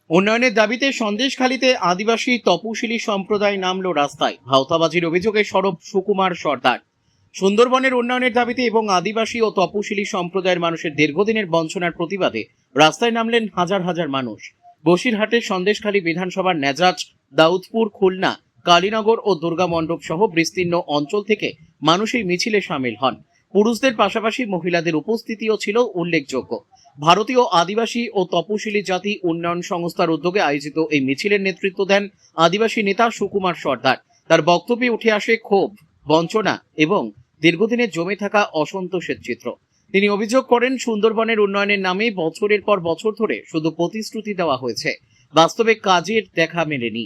উন্নয়নের দাবিতে সন্দেশখালীতে আদিবাসী তপশিলি সম্প্রদায় নামলো রাস্তায়। ভাওতাবাজির অভিযোগে সরব সুকুমার সর্দার। সুন্দরবনের উন্নয়নের দাবিতে এবং আদিবাসী ও তপশিলি সম্প্রদায়ের মানুষের দীর্ঘদিনের বঞ্চনার প্রতিবাদে রাস্তায় নামলেন হাজার হাজার মানুষ। বসিরহাটের সন্দেশখালী বিধানসভার নেজাজ, দাউদপুর, খুলনা, কালীনগর ও দুর্গা মণ্ডপ সহ বিস্তীর্ণ অঞ্চল থেকে মানুষ এই মিছিলে সামিল হন। পুরুষদের পাশাপাশি মহিলাদের উপস্থিতিও ছিল উল্লেখযোগ্য। ভারতীয় আদিবাসী ও তপশিলি জাতি উন্নয়ন সংস্থার উদ্যোগে আয়োজিত এই মিছিলের নেতৃত্ব দেন আদিবাসী নেতা সুকুমার সর্দার। তার বক্তব্যে উঠে আসে ক্ষোভ, বঞ্চনা এবং দীর্ঘদিনের জমে থাকা অসন্তোষের চিত্র। তিনি অভিযোগ করেন, সুন্দরবনের উন্নয়নের নামে বছরের পর বছর ধরে শুধু প্রতিশ্রুতি দেওয়া হয়েছে, বাস্তবে কাজের দেখা মেলেনি।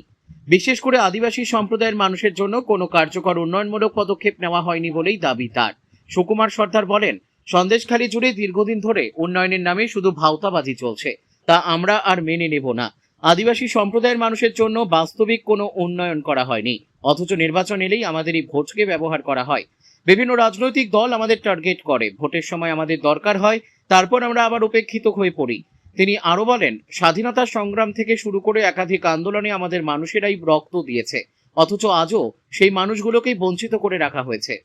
বিশেষ করে আদিবাসী সম্প্রদায়ের মানুষের জন্য কোনো কার্যকর উন্নয়নমূলক পদক্ষেপ নেওয়া হয়নি বলেই দাবি তার। সুকুমার সর্দার বলেন, সন্দেশখালী জুড়ে দীর্ঘদিন ধরে উন্নয়নের নামে শুধু ভাওতাবাজি চলছে, তা আমরা আর মেনে নেব না। আদিবাসী সম্প্রদায়ের মানুষের জন্য বাস্তবিক কোনো উন্নয়ন করা হয়নি, অথচ নির্বাচন এলেই আমাদের এই ভোটকে ব্যবহার করা হয়। বিভিন্ন রাজনৈতিক দল আমাদের টার্গেট করে, ভোটের সময় আমাদের দরকার হয়, তারপর আমরা আবার উপেক্ষিত হয়ে পড়ি। তিনি আরো বলেন, স্বাধীনতা সংগ্রাম থেকে শুরু করে একাধিক আন্দোলনে আমাদের মানুষেরাই রক্ত দিয়েছে, অথচ আজও সেই মানুষগুলোকেই বঞ্চিত করে রাখা হয়েছে।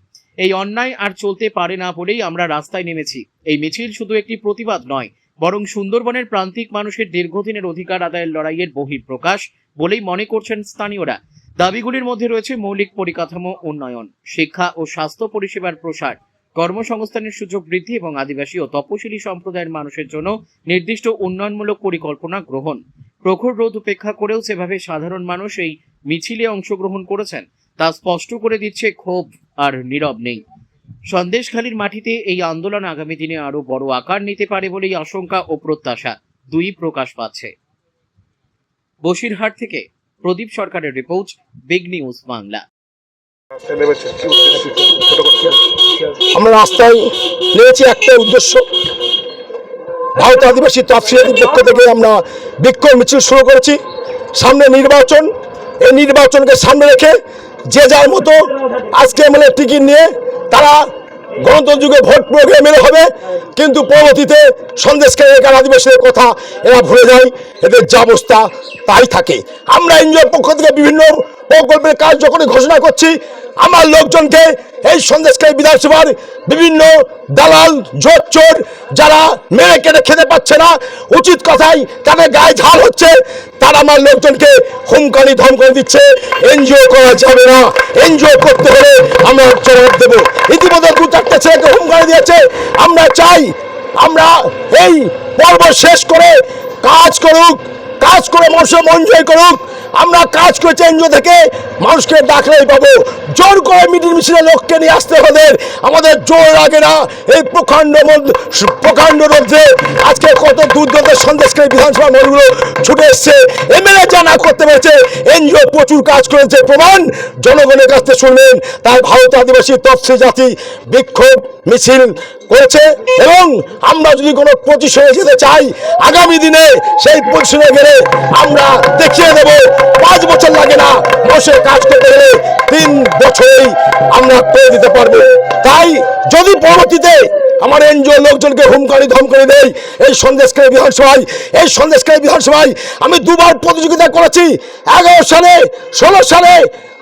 এই অন্যায় আর চলতে পারে না বলেই আমরা রাস্তায় নেমেছি। এই মিছিল শুধু একটি প্রতিবাদ নয়, বরং সুন্দরবনের প্রান্তিক মানুষের দীর্ঘদিনের অধিকার আদায়ের লড়াইয়ের বহিঃপ্রকাশ বলেই মনে করছেন স্থানীয়রা। দাবিগুলির মধ্যে রয়েছে মৌলিক পরিকাঠামো উন্নয়ন, শিক্ষা ও স্বাস্থ্য পরিষেবার প্রসার, কর্মসংস্থানের সুযোগ বৃদ্ধি এবং আদিবাসী ও তপশিলি সম্প্রদায়ের মানুষের জন্য নির্দিষ্ট উন্নয়নমূলক পরিকল্পনা গ্রহণ। প্রখর রোদ উপেক্ষা করেও যেভাবে সাধারণ মানুষ এই মিছিলে অংশগ্রহণ করেছেন, তা স্পষ্ট করে দিচ্ছে ক্ষোভ আর নীরব নেই। সন্দেশখালীর মাটিতে এই আন্দোলন আগামী দিনে আরো বড় আকার নিতে পারে বলেই আশঙ্কা ও প্রত্যাশা দুই প্রকাশ পাচ্ছে। বসিরহাট থেকে প্রদীপ সরকারের রিপোর্ট, বিগ নিউজ বাংলা। আমরা রাস্তায় নেমেছি একটা উদ্দেশ্য, ভারত আদিবাসী তফসিলের পক্ষ থেকে আমরা বিক্ষোভ মিছিল শুরু করেছি। সামনে নির্বাচন, এই নির্বাচনকে সামনে রেখে যে যার মতো আজকে এমএলএ টিকিট নিয়ে তারা গণতন্ত্র যুগে ভোট প্রয়োগে এমএলএ হবে, কিন্তু পরবর্তীতে সন্দেশখালী এলাকার আদিবাসীদের কথা এরা ভুলে যায়, এদের যা অবস্থা তাই থাকে। আমরা এনজিওর পক্ষ থেকে বিভিন্ন প্রকল্পের কাজ যখনই ঘোষণা করছি, আমার লোকজনকে এই সন্দেশখালী বিধানসভার বিভিন্ন দালাল জোচ্চোর যারা মেরে কেটে খেতে পাচ্ছে না, উচিত কথাই তাদের গায়ে ঝাল হচ্ছে, তারা আমার লোকজনকে হুমকানি ধমকানি দিচ্ছে। এনজিও করা যাবে না, এনজিও করতে হলে আমরা জবাব দেব। ইতিমধ্যে 2-4টে ছেলেকে হুমকানি দিয়েছে। আমরা চাই আমরা এই পর্ব শেষ করে কাজ করুক, কাজ করে মানুষের মন জয় করুক। আমরা কাজ করেছি এনজিও থেকে, মানুষকে ডাকলেই পাবো। জোর করে মিটিং মিছিলে লোককে নিয়ে আসতে হবে, আমাদের জোর লাগে না। এই প্রকাণ্ড রোদ্রে আজকে কত দূর দূরে সন্দেশখালী বিধানসভা মানুষগুলো ছুটে এসছে, এমএলএ যা না করতে পেরেছে, এনজিও প্রচুর কাজ করেছে, প্রমাণ জনগণের কাছ থেকে শুনলেন। তাই ভারত আদিবাসী তফসিলি জাতি বিক্ষোভ মিছিল করেছে এবং আমরা যদি কোনো পজিশনে যেতে চাই, আগামী দিনে সেই পজিশনে গেলে আমরা দেখিয়ে দেব 5 বছর লাগে না, মানুষের কাজ করতে গেলে 3 বছরেই আমরা করে দিতে পারবো। তাই যদি পরবর্তীতে আমার এনজিও লোকজনকে হুমকানি ধমকানি দেয় এই সন্দেশখালী বিধানসভায়, এই সন্দেশখালী বিধানসভায় আমি 2বার প্রতিযোগিতা করেছি। 11 সালে, 16 সালে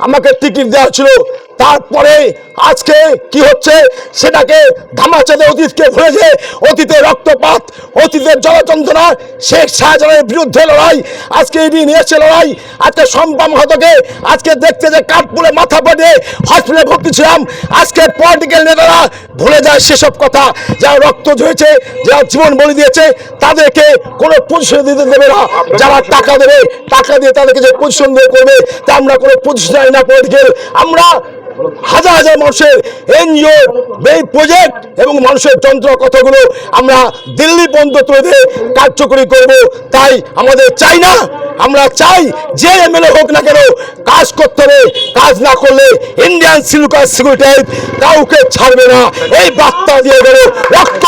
আমাকে টিকিট দেওয়া ছিল। তারপরে আজকে কি হচ্ছে সেটাকে ধামাচাঁদে অতীতকে ভুলে যে অতীতের রক্তপাত, অতীতের জলযন্ত্রণা, শেখ শাহজাহানের বিরুদ্ধে লড়াই, আজকে এটি নিয়ে এসে লড়াই। আজকে শম্পা মাহাতোকে আজকে দেখতে যে কাঠপুরে মাথা পাঠিয়ে হসপিটালে ভর্তি ছিলাম, আজকে পলিটিক্যাল নেতারা ভুলে যায় সেসব কথা। যারা রক্ত ঝরেছে, যারা জীবন বলি দিয়েছে, তাদেরকে কোনো পজিশন দিতে দেবে না। যারা টাকা দেবে, টাকা দিয়ে তাদেরকে যে পজিশন দিয়ে করবে, তা আমরা কোনো পজিশন না পলিটিক্যাল। আমরা হাজার হাজার মানুষের এনজিও এই প্রজেক্ট এবং মানুষের যন্ত্র কথাগুলো আমরা দিল্লি পর্যন্ত তুলে কার্যকরী করব। তাই আমাদের চাই না, আমরা চাই যে এমএলএ হোক না কেন কাজ করতে হবে, কাজ না করলে ইন্ডিয়ান সিকিউরিটি কাউকে ছাড়বে না। এই বার্তা দিয়ে গেল রক্ত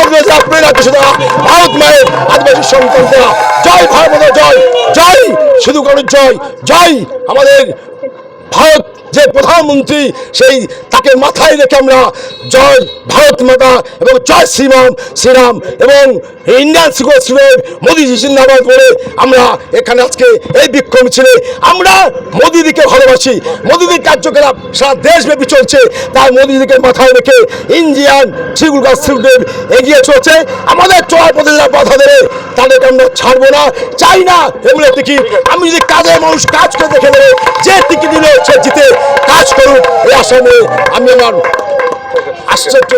প্রেরণা কিছু দেওয়া ভারত মায়ের আদিবাসী সন্তানরা। জয় ভারত, জয় জয়, শুধু করে জয় জয় আমাদের ভারত যে প্রধানমন্ত্রী সেই তাকে মাথায় রেখে আমরা জয় ভারত মাতা এবং জয় শ্রীরাম এবং ইন্ডিয়ান সিকিউরিটি মোদিজি জিন্দাবাদ বলে আমরা এখানে আজকে এই বিক্ষোভ মিছিলে আমরা মোদিদিকে ভালোবাসি। মোদিদির কার্যকলাপ সারা দেশব্যাপী চলছে, তাই মোদিদিকে মাথায় রেখে ইন্ডিয়ান সিকিউরিটি এগিয়ে চলছে। আমাদের চলার পথে যারা বাধা দেবে তাদেরকে আমরা ছাড়বো না, চাই না এমনি টিকিট। আমি যদি কাজের মানুষ কাজ করে দেখে নেবে, যে টিকিট দিলে সে জিতে কাজ করুক এই আশা নিয়ে আমি আমার আশ্চর্য